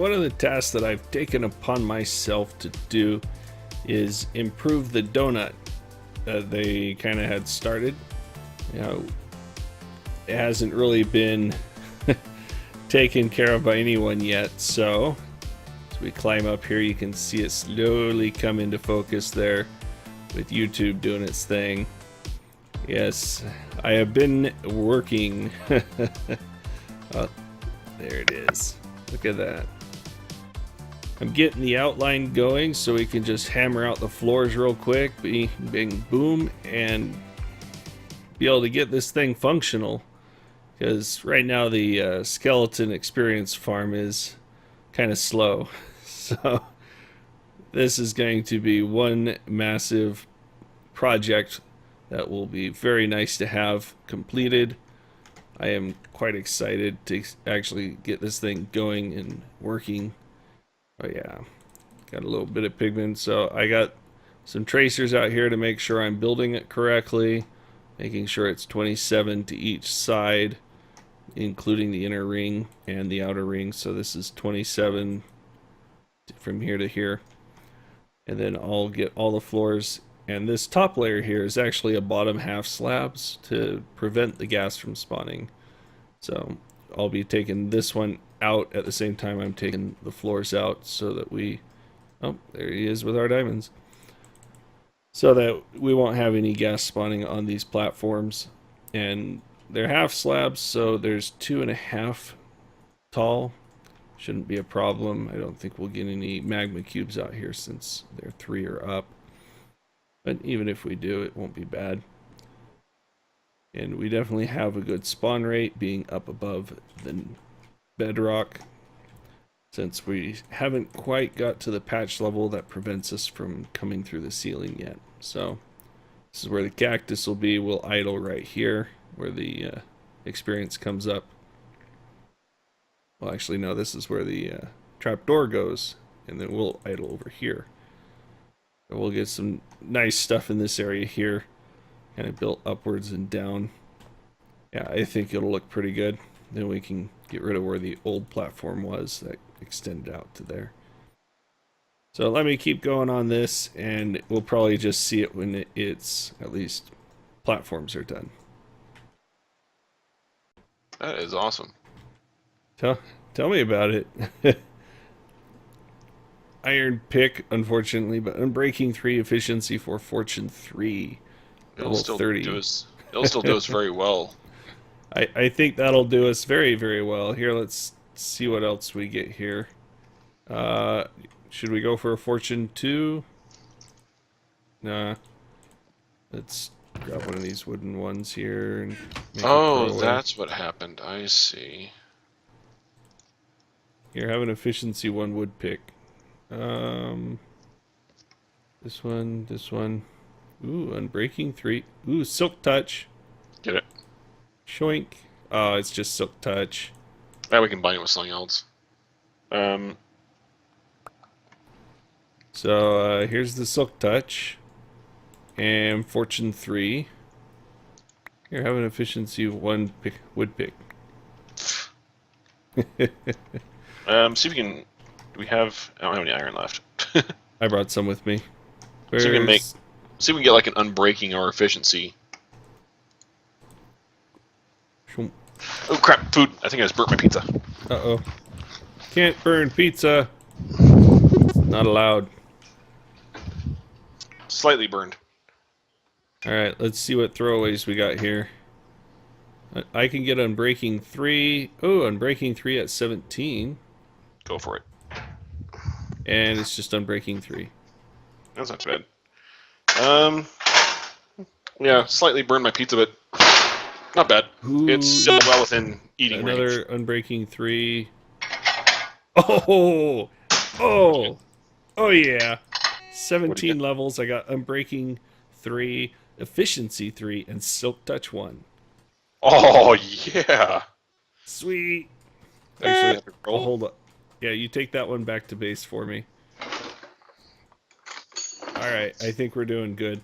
one of the tasks that I've taken upon myself to do is improve the donut that they kind of had started. You know, it hasn't really been taken care of by anyone yet, so as we climb up here, you can see it slowly come into focus there with YouTube doing its thing. Yes, I have been working. Oh, there it is. Look at that. I'm getting the outline going so we can just hammer out the floors real quick, bing, bing, boom, and be able to get this thing functional. Because right now the skeleton experience farm is kind of slow. So this is going to be one massive project that will be very nice to have completed. I am quite excited to actually get this thing going and working. Oh yeah, got a little bit of pigment, so I got some tracers out here to make sure I'm building it correctly, making sure it's 27 to each side, including the inner ring and the outer ring. So this is 27 from here to here, and then I'll get all the floors. And this top layer here is actually a bottom half slabs to prevent the gas from spawning. So I'll be taking this one out at the same time I'm taking the floors out, so that we, oh, there he is with our diamonds, so that we won't have any gas spawning on these platforms. And they're half slabs, so there's 2.5 tall. Shouldn't be a problem. I don't think we'll get any magma cubes out here since they're 3 or up. But even if we do, it won't be bad. And we definitely have a good spawn rate being up above the bedrock, since we haven't quite got to the patch level that prevents us from coming through the ceiling yet. So this is where the cactus will be. We'll idle right here where the experience comes up. Well, actually, no, this is where the trapdoor goes, and then we'll idle over here. We'll get some nice stuff in this area here, kind of built upwards and down. Yeah, I think it'll look pretty good. Then we can get rid of where the old platform was that extended out to there. So let me keep going on this, and we'll probably just see it when it's, at least, platforms are done. That is awesome. Tell me about it. Iron pick, unfortunately, but unbreaking 3, efficiency 4, fortune 3. It'll still 30. It'll still do us very well. I think that'll do us very, very well. Here, let's see what else we get here. Should we go for a fortune 2? Nah. Let's grab one of these wooden ones here. And oh, that's what happened. I see. Here, have an efficiency 1 wood pick. This one. Ooh, unbreaking 3. Ooh, silk touch. Get it? Shoink. Oh, it's just silk touch. Now we can bind it with something else. So here's the silk touch and fortune 3. Here, have an efficiency 1 wood pick. See if we can. Do we have? I don't have any iron left. I brought some with me. So we can make. See if we can get like an unbreaking or efficiency. Oh crap! Food. I think I just burnt my pizza. Uh-oh. Can't burn pizza. It's not allowed. Slightly burned. Alright, let's see what throwaways we got here. I can get unbreaking 3. Oh, unbreaking 3 at 17. Go for it. And it's just unbreaking 3. That's not too bad. Yeah, slightly burned my pizza, but not bad. Ooh, it's still well within eating range. Another unbreaking 3. Oh! Oh! Oh yeah! 17 levels. I got unbreaking 3, efficiency 3, and silk touch 1. Oh yeah! Sweet! Actually, I'll hold up. Yeah, you take that one back to base for me. Alright, I think we're doing good.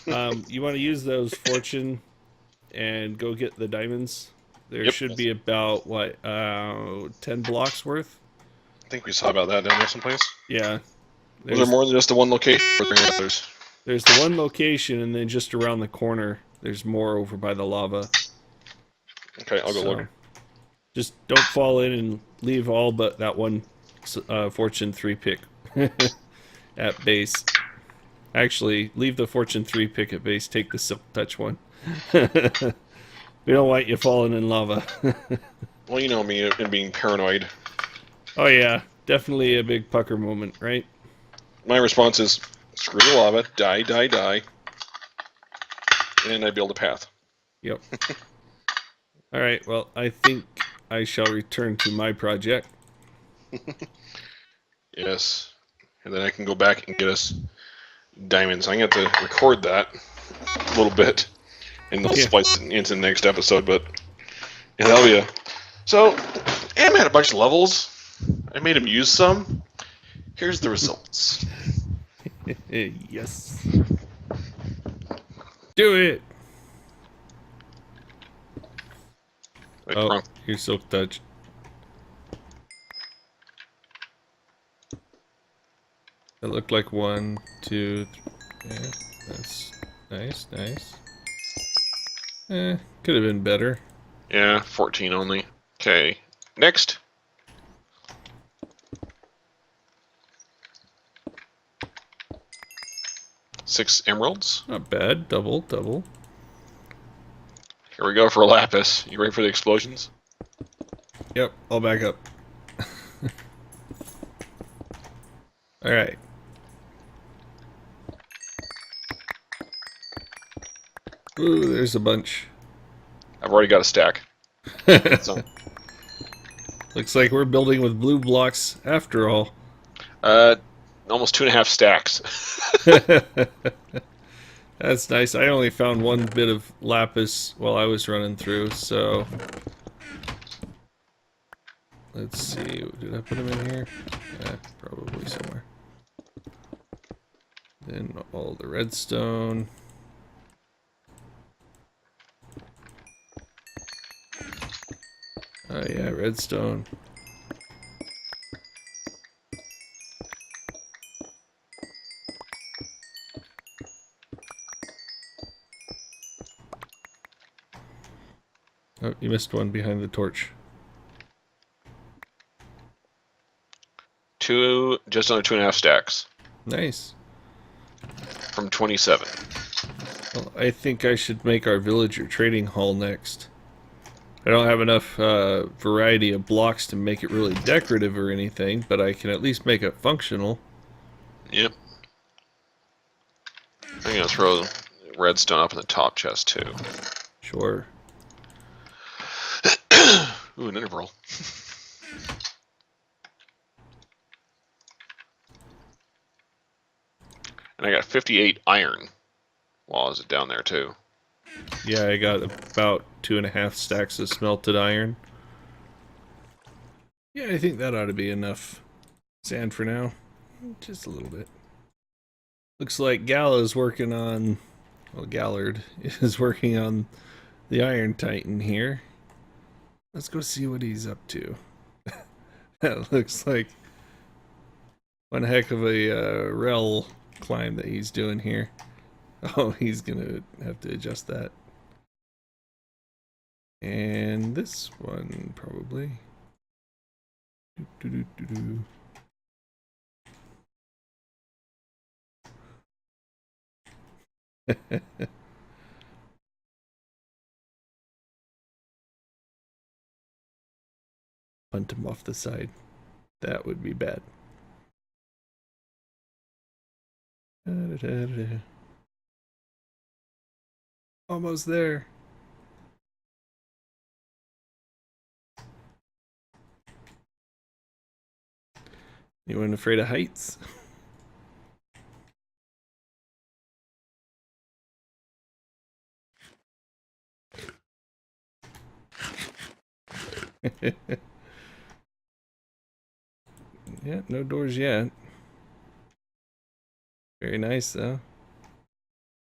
You want to use those fortune and go get the diamonds? There should be about, what, 10 blocks worth? I think we saw about that down there someplace. Yeah. Was there more than just the one location? Or were there others? There's the one location, and then just around the corner, there's more over by the lava. Okay, I'll go look. Just don't fall in and leave all but that one Fortune 3 pick at base. Actually, leave the Fortune 3 pick at base. Take the Silk Touch one. We don't want you falling in lava. Well, you know me and being paranoid. Oh yeah, definitely a big pucker moment, right? My response is, screw the lava, die, die, die. And I build a path. Yep. Alright, well, I think I shall return to my project. Yes. And then I can go back and get us diamonds. I'm going to have to record that a little bit. And they'll splice it into the next episode, but yeah, that'll be a... So, Am had a bunch of levels. I made him use some. Here's the results. Yes. Do it! Wait, oh, wrong. your Silk Touch. It looked like 1, 2, 3. Yeah, that's nice, nice. Could have been better. Yeah, 14 only. Okay, next. Six emeralds. Not bad. Double, double. Here we go for a lapis. You ready for the explosions? Yep, I'll back up. Alright. Ooh, there's a bunch. I've already got a stack. So, Looks like we're building with blue blocks after all. almost 2.5 stacks. That's nice. I only found one bit of lapis while I was running through, so... Let's see, did I put them in here? Yeah, probably somewhere. Then all the redstone. Oh yeah, redstone. Oh, you missed one behind the torch. Just under 2.5 stacks. Nice. From 27. Well, I think I should make our villager trading hall next. I don't have enough variety of blocks to make it really decorative or anything, but I can at least make it functional. Yep. I'm gonna throw redstone up in the top chest too. Sure. Ooh, an interval. And I got 58 iron while I was down there too. Yeah, I got about 2.5 stacks of smelted iron. Yeah, I think that ought to be enough sand for now. Just a little bit. Looks like Gala's working on... Well, Gallard is working on the Iron Titan here. Let's go see what he's up to. That looks like one heck of a rel climb that he's doing here. Oh, he's gonna have to adjust that. And this one, probably. Doo-doo-doo-doo-doo. Punt him off the side. That would be bad. Da-da-da-da. Almost there. Anyone afraid of heights? Yeah, no doors yet. Very nice though.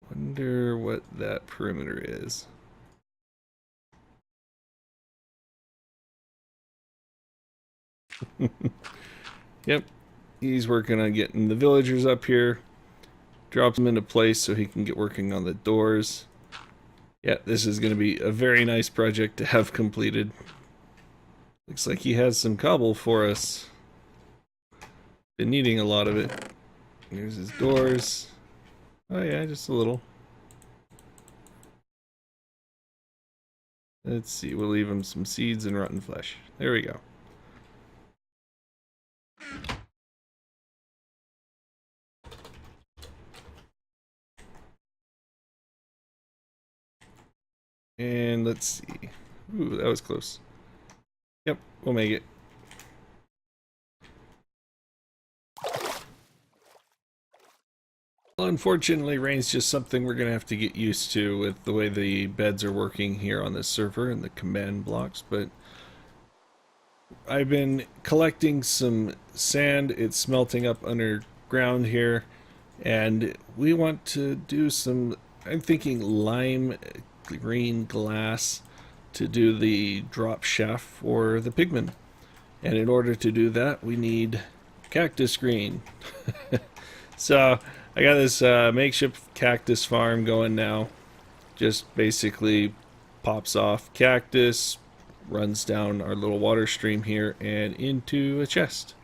Wonder what that perimeter is. Yep, he's working on getting the villagers up here. Drops them into place so he can get working on the doors. Yeah, this is going to be a very nice project to have completed. Looks like he has some cobble for us. Been needing a lot of it. Here's his doors. Oh yeah, just a little. Let's see, we'll leave him some seeds and rotten flesh. There we go. And let's see. Ooh, that was close. Yep, we'll make it. Well, unfortunately, rain's just something we're going to have to get used to with the way the beds are working here on this server and the command blocks, but I've been collecting some sand. It's smelting up underground here, and we want to do some, I'm thinking lime green glass to do the drop shaft for the pigmen. And in order to do that, we need cactus green. So I got this makeshift cactus farm going now. Just basically pops off cactus, runs down our little water stream here and into a chest.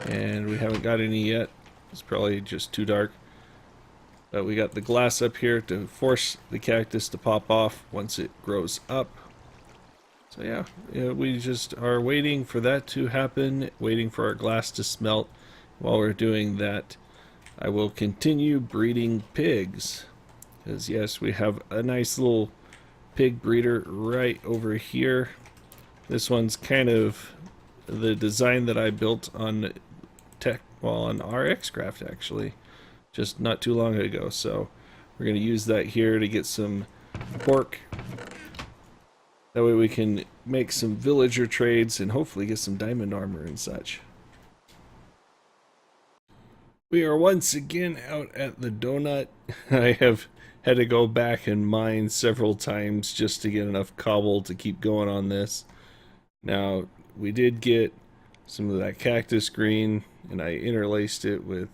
And we haven't got any yet. It's probably just too dark. But we got the glass up here to force the cactus to pop off once it grows up. So yeah, we just are waiting for that to happen, waiting for our glass to smelt. While we're doing that, I will continue breeding pigs. Because yes, we have a nice little pig breeder right over here. This one's kind of the design that I built on on TechCraft actually, just not too long ago. So we're going to use that here to get some pork. That way we can make some villager trades and hopefully get some diamond armor and such. We are once again out at the donut. I have had to go back and mine several times just to get enough cobble to keep going on this. Now, we did get some of that cactus green, and I interlaced it with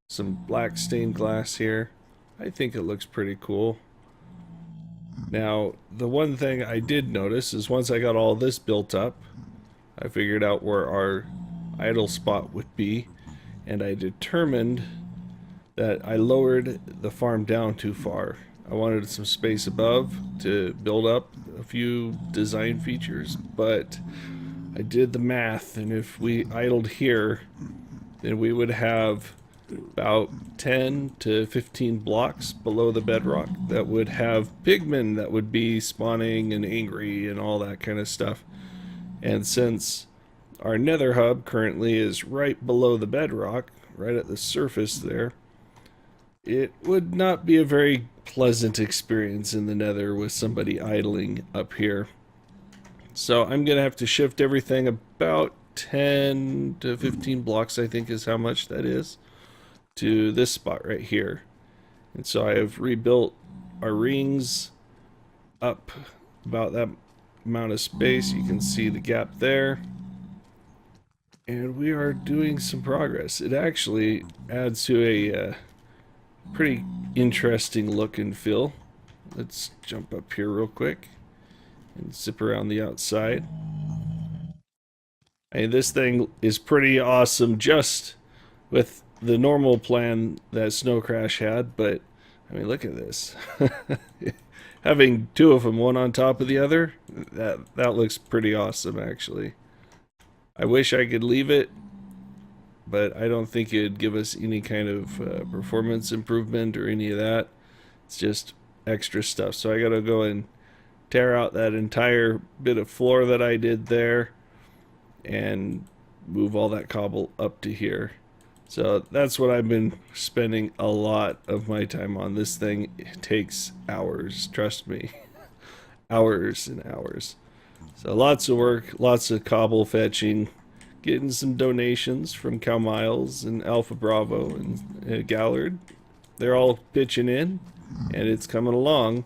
some black stained glass here. I think it looks pretty cool. Now, the one thing I did notice is once I got all this built up, I figured out where our idle spot would be, and I determined that I lowered the farm down too far. I wanted some space above to build up a few design features, but I did the math, and if we idled here, then we would have about 10 to 15 blocks below the bedrock that would have pigmen that would be spawning and angry and all that kind of stuff. And since our nether hub currently is right below the bedrock, right at the surface there, it would not be a very pleasant experience in the nether with somebody idling up here. So I'm going to have to shift everything about 10 to 15 blocks, I think is how much that is, to this spot right here. And so I have rebuilt our rings up about that amount of space. You can see the gap there. And we are doing some progress. It actually adds to a pretty interesting look and feel. Let's jump up here real quick and zip around the outside. I mean, this thing is pretty awesome just with the normal plan that Snow Crash had, but I mean, look at this. Having two of them, one on top of the other, that looks pretty awesome actually. I wish I could leave it, but I don't think it'd give us any kind of performance improvement or any of that. It's just extra stuff. So I gotta go and tear out that entire bit of floor that I did there and move all that cobble up to here. So that's what I've been spending a lot of my time on. This thing takes hours, trust me. Hours and hours. So lots of work, lots of cobble fetching, getting some donations from Cow Miles and Alpha Bravo and Gallard. They're all pitching in, and it's coming along.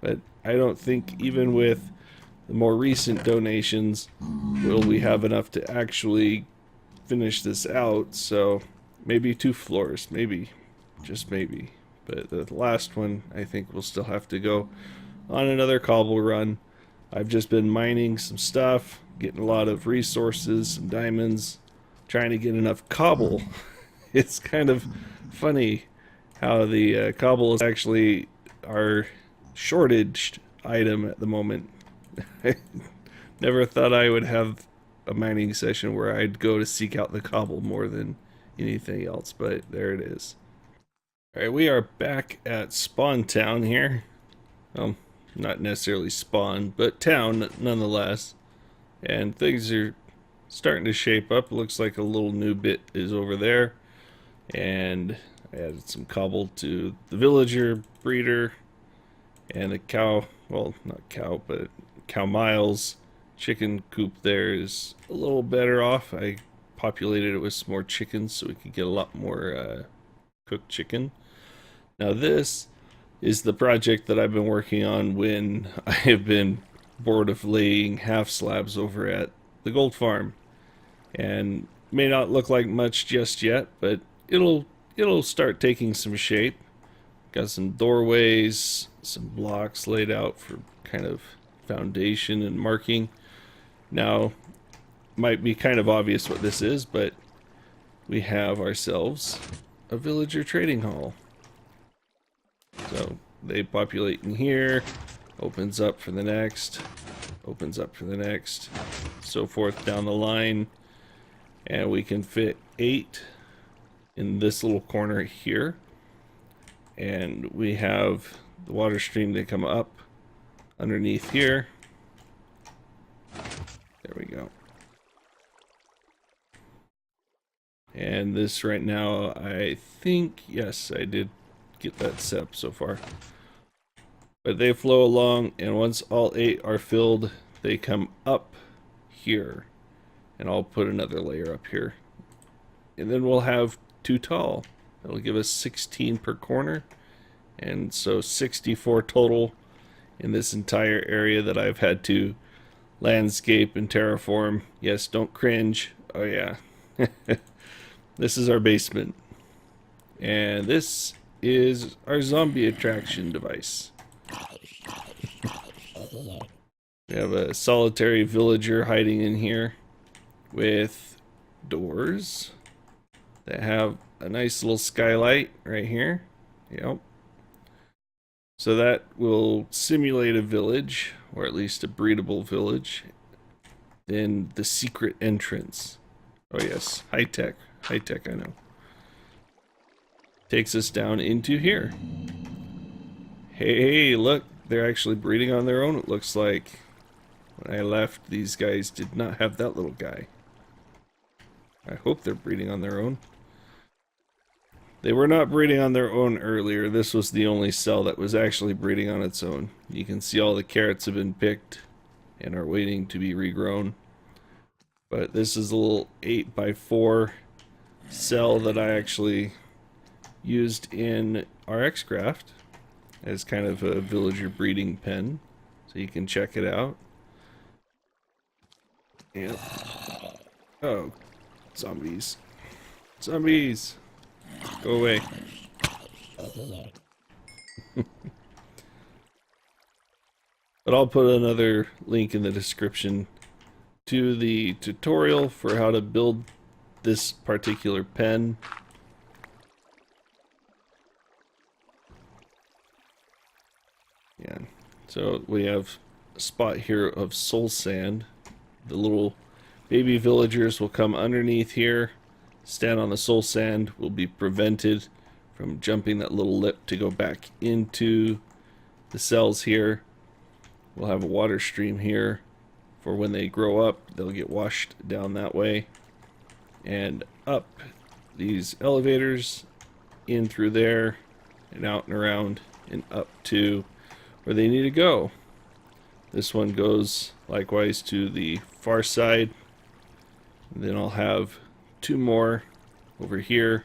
But I don't think even with the more recent donations will we have enough to actually finish this out, so maybe 2 floors, maybe, just maybe. But the last one, I think we'll still have to go on another cobble run. I've just been mining some stuff, getting a lot of resources, some diamonds, trying to get enough cobble. It's kind of funny how the cobble is actually our shortage item at the moment. I never thought I would have a mining session where I'd go to seek out the cobble more than anything else, but there it is. Alright, we are back at Spawn Town here. Not necessarily spawn, but town nonetheless. And things are starting to shape up. It looks like a little new bit is over there. And I added some cobble to the villager breeder. And the cow, well, not cow, but cow miles chicken coop there is a little better off. I populated it with some more chickens so we could get a lot more cooked chicken. Now this is the project that I've been working on when I have been bored of laying half slabs over at the gold farm. And may not look like much just yet, but it'll start taking some shape. Got some doorways, some blocks laid out for kind of foundation and marking. Now, might be kind of obvious what this is, but we have ourselves a villager trading hall. So they populate in here, opens up for the next, opens up for the next, so forth down the line. And we can fit 8 in this little corner here. And we have the water stream that come up underneath here. There we go. And this right now, I think, yes, I did get that set up so far. But they flow along, and once all 8 are filled, they come up here. And I'll put another layer up here. And then we'll have 2 tall. That'll give us 16 per corner. And so 64 total in this entire area that I've had to landscape and terraform. Yes, don't cringe. Oh yeah. This is our basement. And this is our zombie attraction device. We have a solitary villager hiding in here with doors that have a nice little skylight right here. Yep. So that will simulate a village, or at least a breedable village. Then the secret entrance. Oh yes, high tech, I know. Takes us down into here. Hey, look, they're actually breeding on their own, it looks like. When I left, these guys did not have that little guy. I hope they're breeding on their own. They were not breeding on their own earlier. This was the only cell that was actually breeding on its own. You can see all the carrots have been picked and are waiting to be regrown. But this is a little 8x4 cell that I actually used in our TechCraft as kind of a villager breeding pen. So you can check it out. Yep. Oh, zombies. Zombies! Go away. But I'll put another link in the description to the tutorial for how to build this particular pen. Yeah, so we have a spot here of soul sand. The little baby villagers will come underneath here, stand on the soul sand, will be prevented from jumping that little lip to go back into the cells here. We'll have a water stream here for when they grow up, they'll get washed down that way. And up these elevators, in through there, and out and around, and up to where they need to go. This one goes likewise to the far side. And then I'll have 2 more over here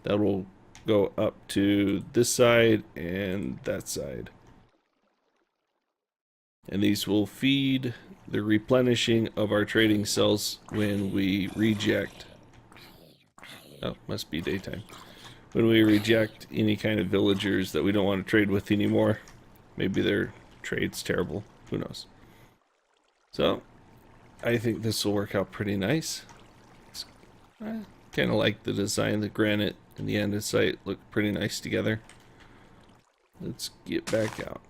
that will go up to this side and that side. and these will feed the replenishing of our trading cells when we reject. Oh, must be daytime. When we reject any kind of villagers that we don't want to trade with anymore. Maybe their trade's terrible. Who knows? So, I think this will work out pretty nice. I kind of like the design. The granite and the andesite look pretty nice together. Let's get back out.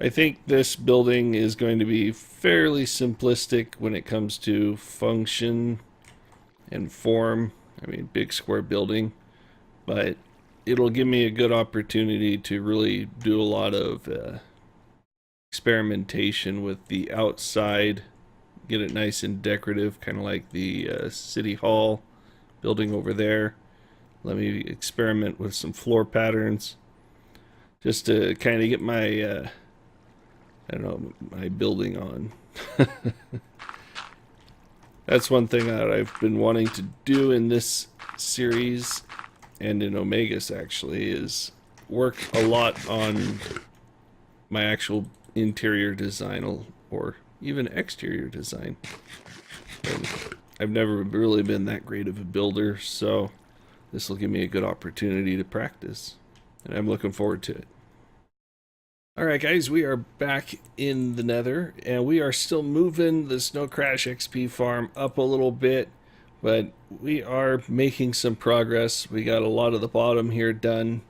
I think this building is going to be fairly simplistic when it comes to function and form. I mean, big square building, but it'll give me a good opportunity to really do a lot of experimentation with the outside, get it nice and decorative, kind of like the city hall building over there. Let me experiment with some floor patterns just to kind of get my I don't know, my building on. That's one thing that I've been wanting to do in this series and in Omegas actually, is work a lot on my actual interior design or even exterior design. And I've never really been that great of a builder, so this will give me a good opportunity to practice, and I'm looking forward to it. Alright guys, we are back in the Nether, and we are still moving the Snow Crash XP farm up a little bit, but we are making some progress. We got a lot of the bottom here done.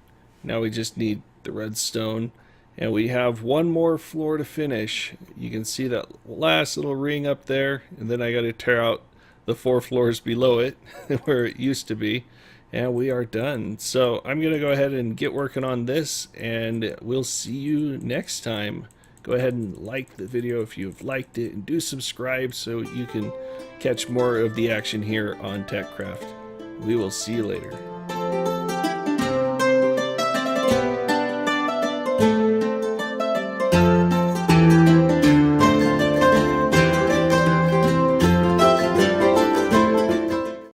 Now we just need the redstone, and we have one more floor to finish. You can see that last little ring up there, and then I got to tear out the 4 floors below it where it used to be. And we are done. So I'm going to go ahead and get working on this, and we'll see you next time. Go ahead and like the video if you've liked it, and do subscribe so you can catch more of the action here on TechCraft. We will see you later.